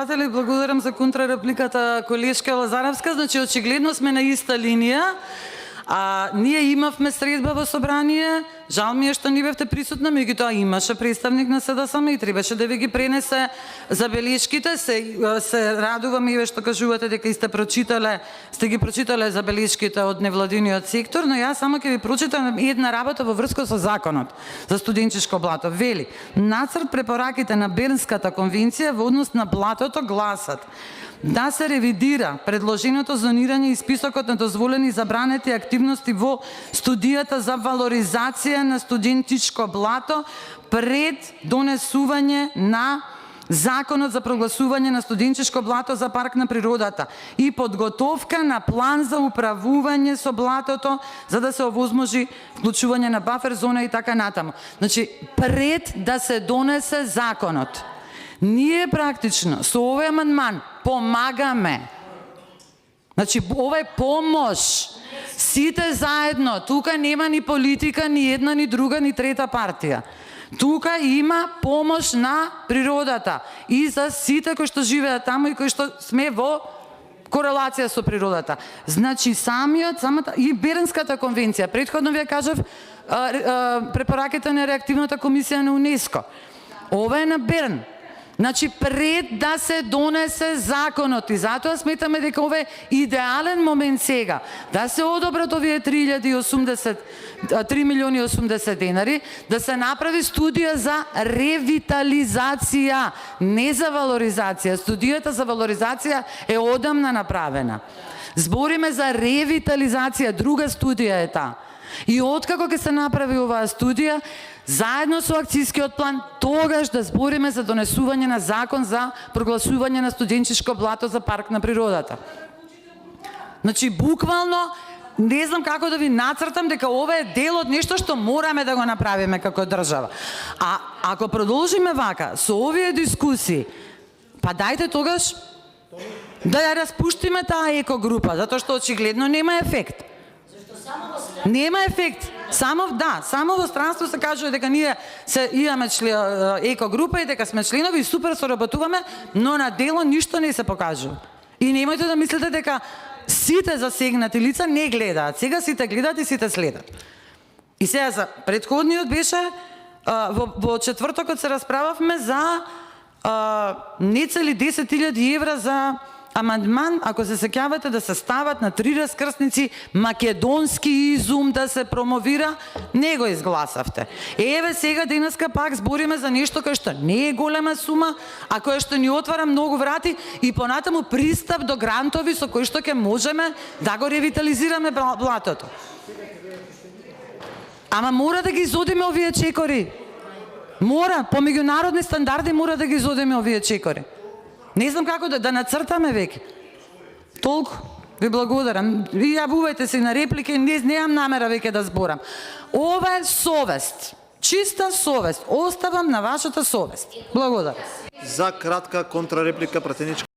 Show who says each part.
Speaker 1: Благодарам за контрарепликата, колешка Лазаровска. Значи, очигледно сме на иста линија. Ние имавме средба во собрание, жал ми е што не бевте присутна, меѓутоа имаше представник на СДСМ и требаше да ви ги пренесе забелешките. Се радувам и што кажувате дека сте ги прочитале забелешките од невладиниот сектор, но јас само ќе ви прочитам една работа во врска со законот за студенческо блато. Вели: нацрт препораките на Бернската конвенција во однос на блатото гласат да се ревидира предложеното зонирање и списокот на дозволени и забранети активности во студијата за валоризација на студентичко блато пред донесување на Законот за прогласување на студентичко блато за парк на природата и подготовка на план за управување со блатото за да се овозможи вклучување на бафер зона и така натаму. Значи, пред да се донесе законот, ние практично со овој амандман помагаме. Значи, ова е помош. Сите заедно, тука нема ни политика, ни една, ни друга, ни трета партија. Тука има помош на природата и за сите кои што живеат таму и кои што сме во корелација со природата. Значи, самата и Бернската конвенција, претходно ви кажав препораките на реактивната комисија на УНЕСКО. Ова е на Берн. Значи, пред да се донесе законот, и затоа сметаме дека ова е идеален момент сега, да се одобрат овие 3 милиони 80 денари, да се направи студија за ревитализација, не за валоризација. Студијата за валоризација е одамна направена. Збориме за ревитализација, друга студија е таа. И откако ќе се направи оваа студија, заедно со акцијскиот план, тогаш да збориме за донесување на закон за прогласување на студенческо блато за парк на природата. Значи, буквално, не знам како да ви нацртам дека ова е дел од нешто што мораме да го направиме како држава. А ако продолжиме вака, со овие дискусии, па дајте тогаш да ја распуштиме таа екогрупа, затоа што очигледно нема ефект. Нема ефект. Само во странство се кажува дека ние имаме екогрупа и дека сме членови и супер соработуваме, но на дело ништо не се покажува. И немојте да мислите дека сите засегнати лица не гледаат. Сега сите гледаат и сите следат. И сега за претходниот беше во четвртокот се расправавме за нецели 10.000 евра за амандман, ако се сеќавате, да се стават на 3 раскрсници македонски изум да се промовира, не го изгласавте. Еве сега денеска пак збориме за нешто кое што не е голема сума, а кое што ни отвара многу врати и понатаму пристап до грантови со кои што ќе можеме да го ревитализираме блатото. Ама мора да ги изодиме овие чекори. Мора, по меѓународни стандарди мора да ги изодиме овие чекори. Не знам како да нацртаме веќе. Толку. Ви благодарам. И јавувајте се на реплики, немам намера веќе да зборам. Ова е совест. Чиста совест. Оставам на вашата совест. Благодарам.
Speaker 2: За кратка контрареплика пратеничка.